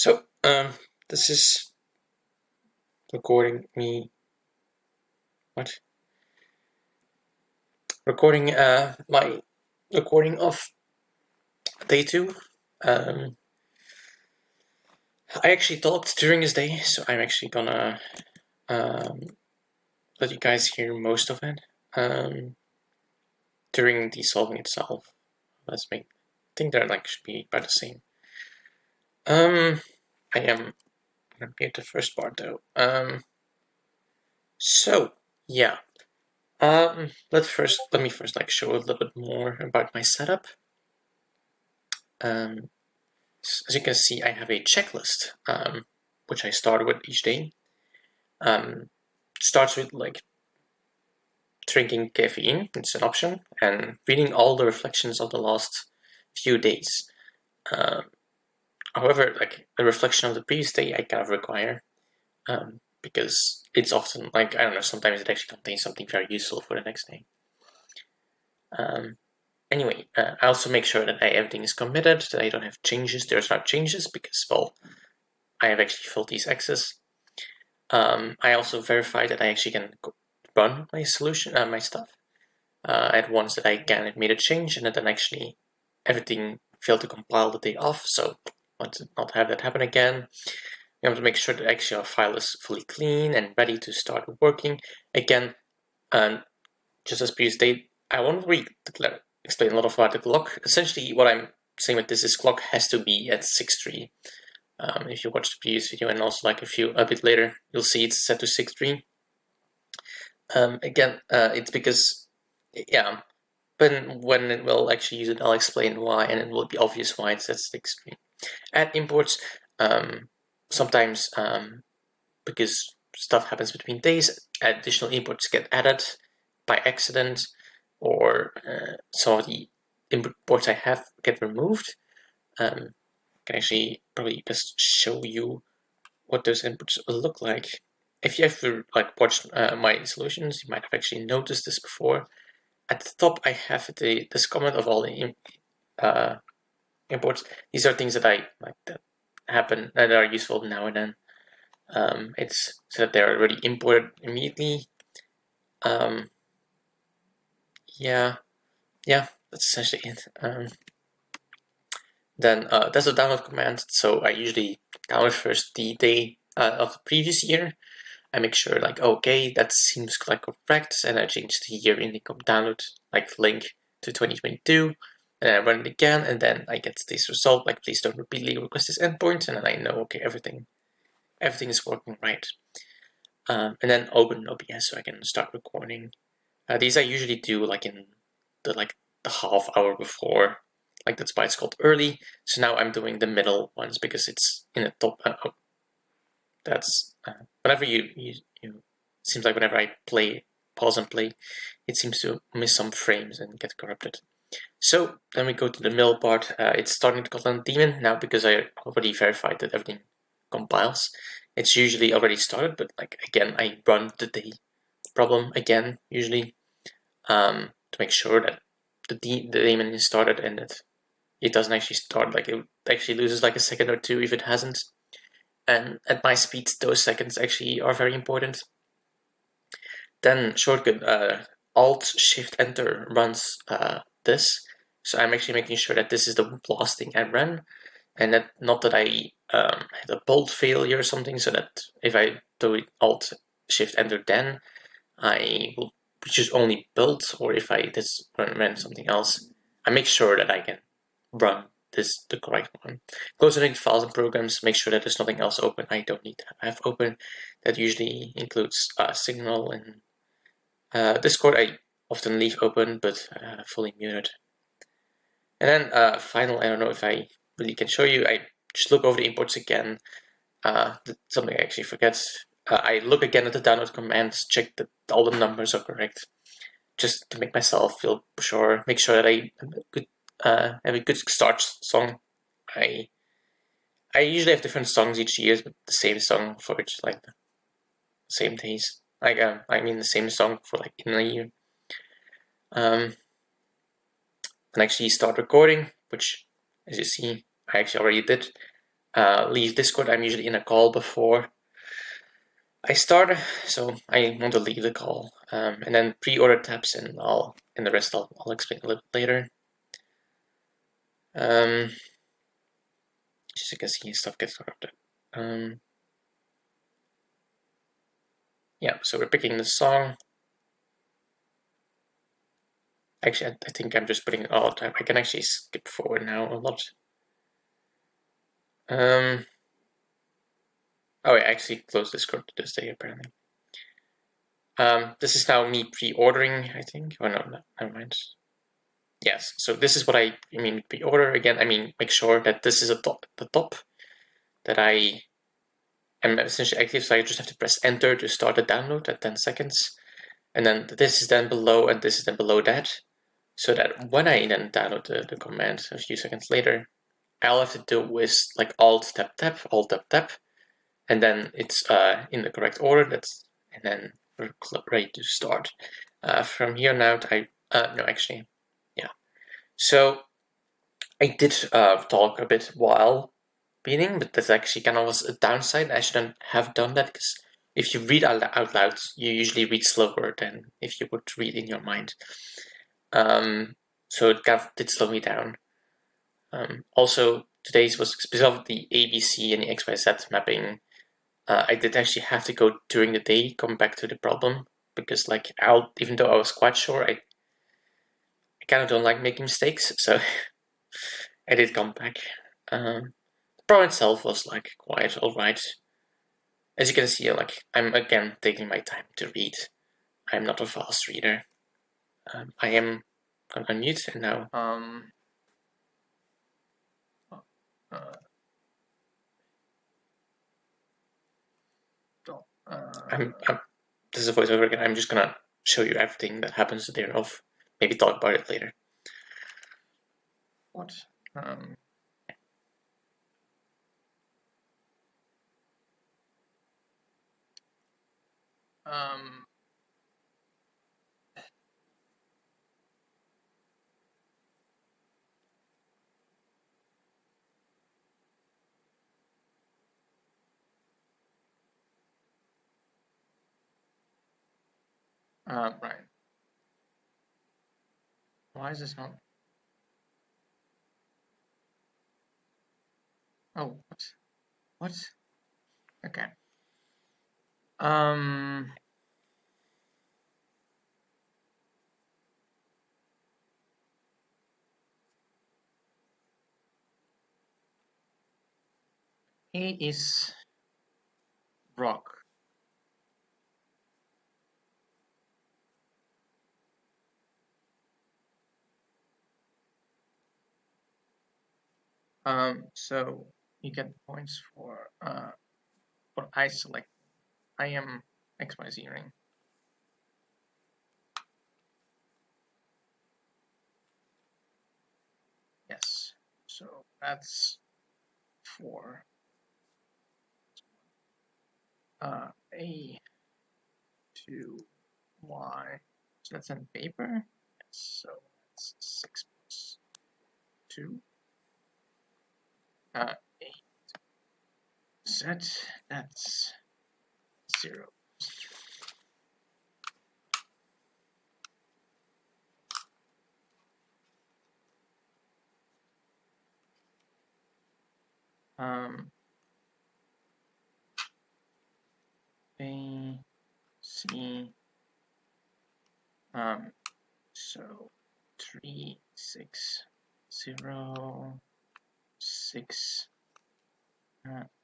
So, this is recording me. What? Recording my recording of day 2. I actually talked during this day, so I'm actually gonna let you guys hear most of it during the solving itself. I think they're should be about the same. I am gonna be at the first part though. So yeah. Let me first show a little bit more about my setup. As you can see, I have a checklist, which I start with each day. Starts with drinking caffeine, it's an option, and reading all the reflections of the last few days. However, the reflection of the previous day, I kind of require, because it's often I don't know, sometimes it actually contains something very useful for the next day. Anyway, I also make sure that everything is committed, that I don't have changes. There's not changes because, well, I have actually filled these X's. I also verify that I actually can run my solution, my stuff, at once that I can made a change and that then actually everything failed to compile the day off. So I want to not have that happen again. We have to make sure that actually our file is fully clean and ready to start working again. Just as previous day, I won't really explain a lot about the clock. Essentially, what I'm saying with this is clock has to be at 6:03. If you watch the previous video and also a bit later, you'll see it's set to 6:03. Again, it's because, yeah, but when it will actually use it, I'll explain why, and it will be obvious why it's at 6:03. Add imports, sometimes because stuff happens between days, additional imports get added by accident, or some of the imports I have get removed. I can actually probably just show you what those inputs will look like. If you have watched my solutions, you might have actually noticed this before. At the top, I have this comment of all the imports. These are things that I that happen that are useful now and then. It's so that they're already imported immediately. Yeah, that's essentially it. Then there's a download command. So I usually download first the day of the previous year. I make sure okay, that seems correct, and I change the year in the download link to 2022, and I run it again, and then I get this result please don't repeatedly request this endpoint, and then I know okay, everything is working right. And then open OBS so I can start recording. These I usually do in the half hour before. That's why it's called early. So now I'm doing the middle ones because it's in the top. That's whenever you seems like whenever I pause and play, it seems to miss some frames and get corrupted. So then we go to the middle part. It's starting to Kotlin daemon now because I already verified that everything compiles. It's usually already started, but again, I run the day problem again usually to make sure that the daemon is started and that it doesn't actually start. It actually loses a second or two if it hasn't. And at my speed, those seconds actually are very important. Then shortcut Alt-Shift-Enter runs this. So I'm actually making sure that this is the last thing I ran, and that not that I had a bold failure or something, so that if I do it Alt-Shift-Enter then, I will choose only build, or if I just run something else, I make sure that I can run the correct one. Closing files and programs, make sure that there's nothing else open I don't need to have open. That usually includes Signal and Discord. I often leave open, but fully muted. And then final, I don't know if I really can show you. I just look over the imports again. Something I actually forget. I look again at the download commands, check that all the numbers are correct, just to make myself feel sure. Make sure that I have a good start song. I usually have different songs each year, but the same song for each the same days. I mean the same song for in a year. And actually start recording, which as you see I actually already did. leave Discord. I'm usually in a call before I start, so I want to leave the call. And then pre-order tabs, and the rest I'll explain a little later. Just so you can see stuff gets corrupted. Yeah, so we're picking the song. Actually, I think I'm just putting it all the time. I can actually skip forward now a lot. Oh, I actually closed Discord to this day, apparently. This is now me pre-ordering, I think. Oh, no, never mind. Yes, so this is what I mean pre-order. Again, I mean make sure that this is the top, that I am essentially active, so I just have to press enter to start the download at 10 seconds. And then this is then below, and this is then below that. So that when I then download the command a few seconds later, all I have to do is like Alt tab tab, Alt tab tab, and then it's in the correct order. And then we're ready to start. From here now, no, actually, yeah. So I did talk a bit while reading, but that's actually kind of was a downside. I shouldn't have done that, because if you read out loud, you usually read slower than if you would read in your mind. So it kind of did slow me down. Also, today's was because of the ABC and the XYZ mapping. I did actually have to go during the day, come back to the problem, because like even though I was quite sure, I kind of don't like making mistakes, so I did come back. The problem itself was like quite alright. As you can see, like I'm again taking my time to read. I'm not a fast reader. I am gonna unmute and now. This is a voiceover again. I'm just gonna show you everything that happens there. Of maybe talk about it later. What? Right. Why is this not? Oh, what? Okay. He is rock. So you get points for I select. I am XYZ ring. Yes. So that's for A to Y. So that's on paper. So that's 6 plus 2. A Z, that's 0. A, C, so 3, 6, 0, 6,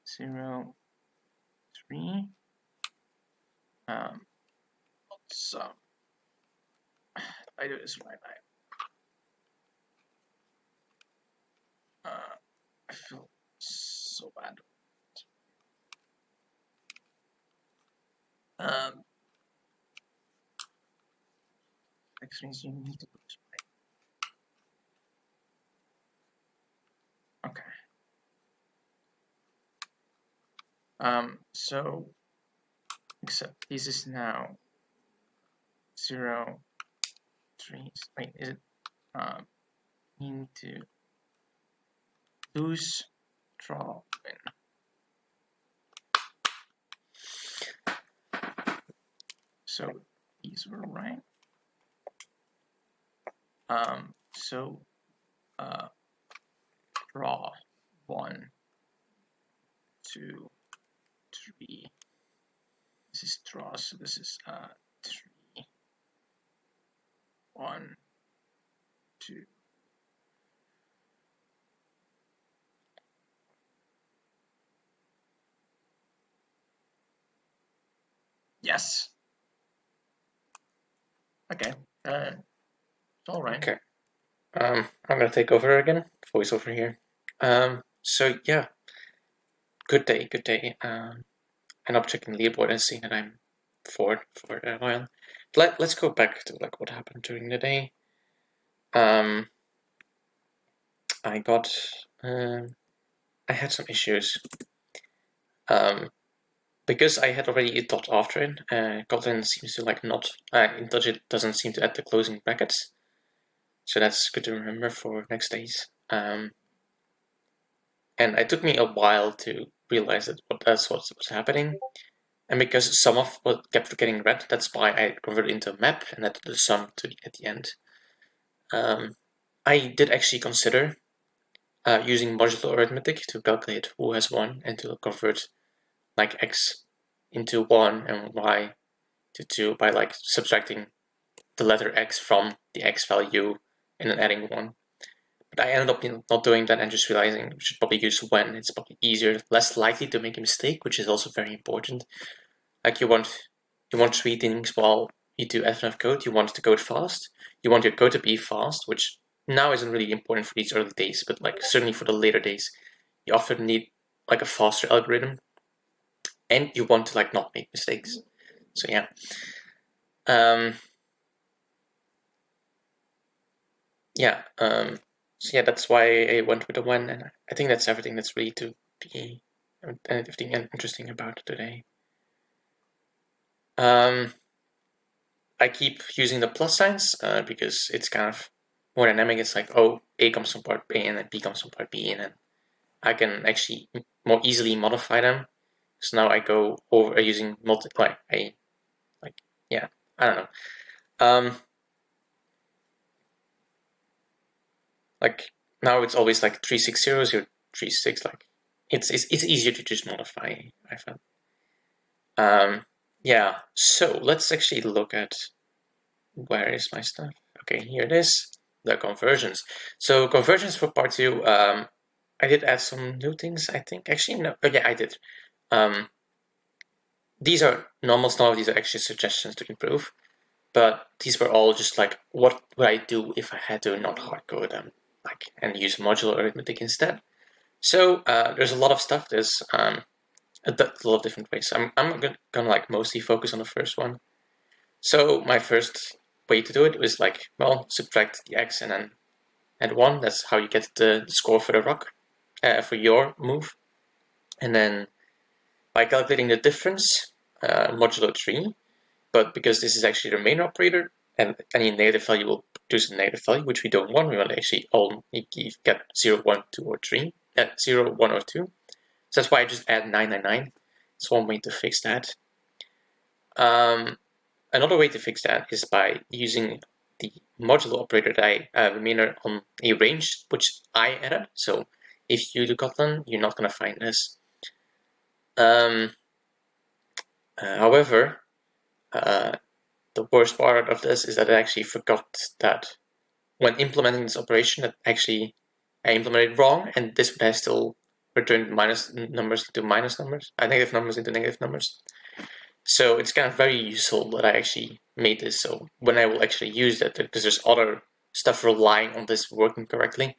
0, 3. So I do this right. I feel so bad. Which means you need to do this right. Okay. So except this is now 0, 3. Wait, is it? You need to lose, draw, win. So these were right. So draw 1, 2, 3. This is draw, so this is 3, 1, 2. Yes. Okay. It's all right. Okay. I'm gonna take over again. Voice over here. So yeah. Good day. Good day. And I'm checking leaderboard and seeing that I'm fourth for a while. Let's go back to like what happened during the day. I got I had some issues. Because I had already a dot after it, Kotlin seems to like not, IntelliJ doesn't seem to add the closing brackets. So that's good to remember for next days. And it took me a while to realize that that's what was happening. And because some of what kept getting read, that's why I converted into a map and added the sum at the end. I did actually consider using modulo arithmetic to calculate who has won and to convert like x into 1 and y to 2 by like subtracting the letter x from the x value and then adding 1. But I ended up not doing that and just realizing we should probably use when. It's probably easier, less likely to make a mistake, which is also very important. Like you want 3 things while you do FNF code. You want to code fast. You want your code to be fast, which now isn't really important for these early days, but like certainly for the later days, you often need like a faster algorithm, and you want to like not make mistakes. So yeah. So yeah, that's why I went with the when, and I think that's everything that's really to be anything interesting about today. I keep using the plus signs because it's kind of more dynamic. It's like, oh, A comes from part A and then B comes from part B, and then I can actually more easily modify them. So now I go over using multiply. I don't know. Like now it's always like 360 or 36. Like it's easier to just modify, I found. Yeah, so let's actually look at where is my stuff. Okay, here it is, the conversions. So conversions for part 2, I did add some new things, I think. Actually, no, yeah, I did. These are normal stuff, these are actually suggestions to improve, but these were all just like, what would I do if I had to not hard code them, like, and use modular arithmetic instead? So there's a lot of stuff. There's a lot of different ways. I'm gonna like mostly focus on the first one. So my first way to do it was like, well, subtract the x and then add 1. That's how you get the score for the rock, for your move. And then by calculating the difference, modulo 3, but because this is actually the main operator, and any negative value will produce a negative value, which we don't want. We want to actually all get 0, 1, 2, or 3, 0, 1, or 2. So that's why I just add 999. It's one way to fix that. Another way to fix that is by using the modulo operator that I remainder on a range, which I added. So if you do Kotlin, you're not going to find this. However, the worst part of this is that I actually forgot that when implementing this operation, that actually I implemented wrong, and this would have still returned minus numbers into minus numbers, negative numbers into negative numbers. So it's kind of very useful that I actually made this. So when I will actually use that, because there's other stuff relying on this working correctly.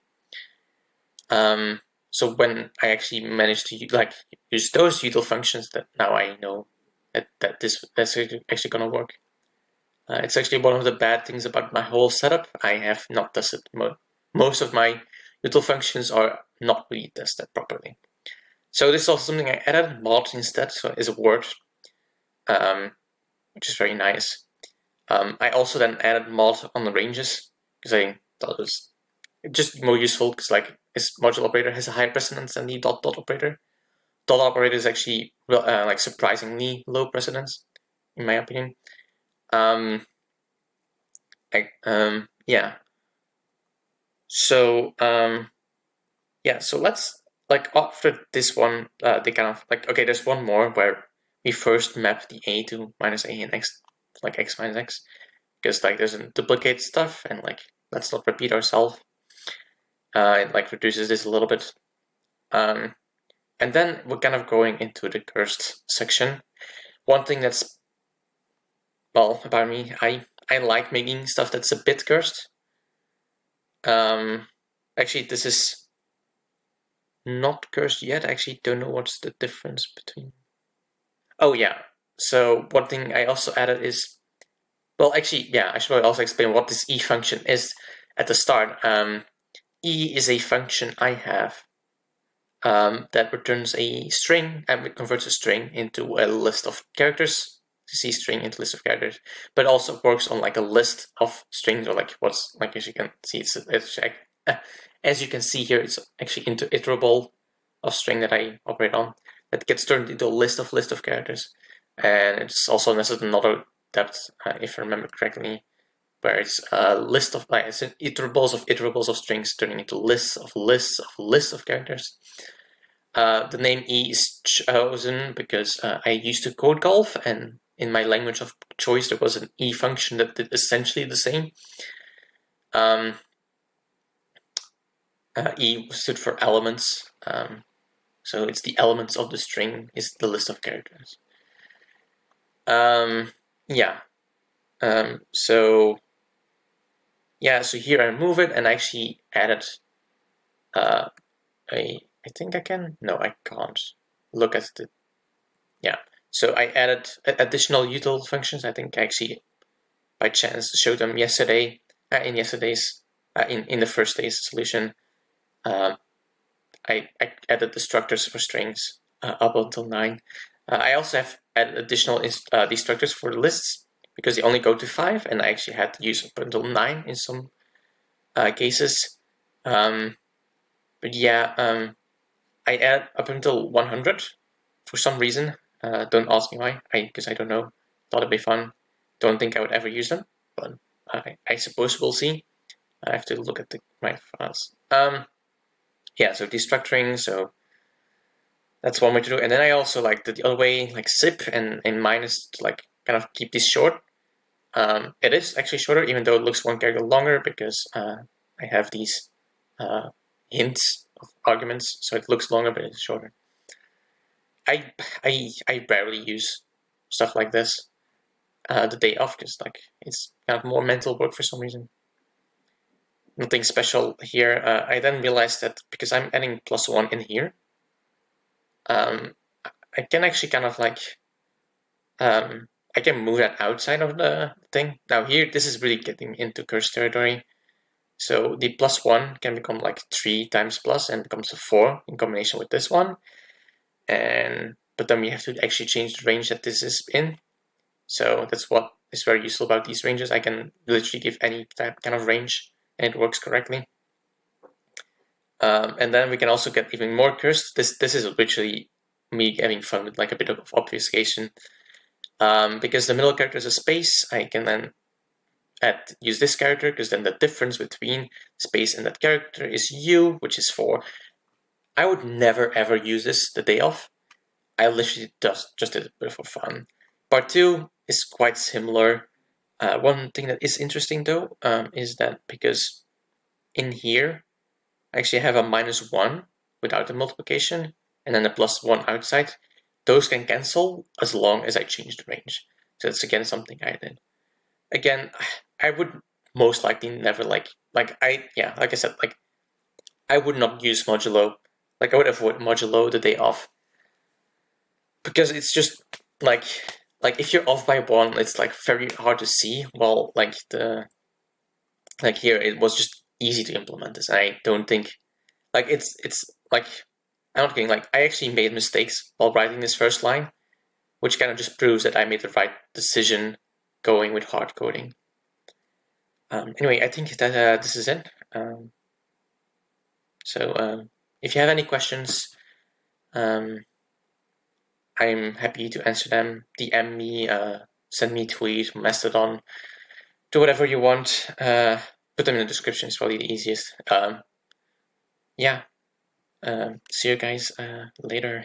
So when I actually managed to use those util functions, that now I know that that's actually gonna work. It's actually one of the bad things about my whole setup. I have not tested most of my util functions are not really tested properly. So this is also something I added, mod instead, so is a word, which is very nice. I also then added mod on the ranges because I thought it was just more useful because like this modulo operator has a higher precedence than the dot operator. Dot operator is actually like surprisingly low precedence, in my opinion. Yeah. So yeah. So let's like after this one, they kind of like okay. There's one more where we first map the a to minus a and x, like x minus x, because like there's a duplicate stuff and like let's not repeat ourselves. It like reduces this a little bit. And then we're kind of going into the cursed section. One thing that's, well, about me, I like making stuff that's a bit cursed. Actually, this is not cursed yet. I actually don't know what's the difference between. Oh yeah. So one thing I also added is, well, actually, yeah, I should also explain what this e function is at the start. E is a function I have that returns a string and it converts a string into a list of characters. C string into list of characters, but also works on like a list of strings or like what's like as you can see as you can see here it's actually into iterable of string that I operate on that gets turned into a list of characters, and it's also nested another depth if I remember correctly, where it's a list of like it's iterables of strings turning into lists of characters. The name E is chosen because I used to code golf, and in my language of choice there was an E function that did essentially the same. E stood for elements, so it's the elements of the string is the list of characters. Yeah. So here I remove it and I actually added I think I can. No, I can't. Look at the. Yeah. So I added additional util functions. I think I actually, by chance, showed them yesterday in yesterday's in the first day's solution. I added destructors for strings up until 9. I also have added additional destructors for lists because they only go to 5, and I actually had to use up until 9 in some cases. But yeah, I add up until 100 for some reason. Don't ask me why, because I don't know. Thought it'd be fun. Don't think I would ever use them, but I suppose we'll see. I have to look at my files. Yeah, so destructuring, so that's one way to do it. And then I also like the other way, like zip and minus to like kind of keep this short. It is actually shorter, even though it looks one character longer because I have these hints of arguments, so it looks longer, but it's shorter. I rarely use stuff like this the day off because like it's kind of more mental work for some reason. Nothing special here. I then realized that because I'm adding +1 in here, I can actually kind of like I can move that outside of the thing. Now here, this is really getting into curse territory. So the +1 can become like 3 times plus and becomes a 4 in combination with this one. But then we have to actually change the range that this is in. So that's what is very useful about these ranges. I can literally give any type kind of range and it works correctly. And then we can also get even more cursed. This is literally me having fun with like a bit of obfuscation. Because the middle character is a space, I can then use this character because then the difference between space and that character is U, which is 4. I would never ever use this the day off. I literally just did it for fun. Part 2 is quite similar. One thing that is interesting though is that because in here I actually have a -1 without the multiplication and then a +1 outside. Those can cancel as long as I change the range. So that's again something I did. Again, I would most likely never like I said, like I would not use modulo. Like I would avoid modulo the day off. Because it's just like if you're off by 1, it's like very hard to see. While like here it was just easy to implement this. I don't think like it's like I'm not kidding. Like I actually made mistakes while writing this first line, which kind of just proves that I made the right decision going with hard coding. Anyway, I think that this is it. So if you have any questions, I'm happy to answer them. DM me send me a tweet, Mastodon, do whatever you want. Put them in the description, it's probably the easiest. Yeah. See you guys later.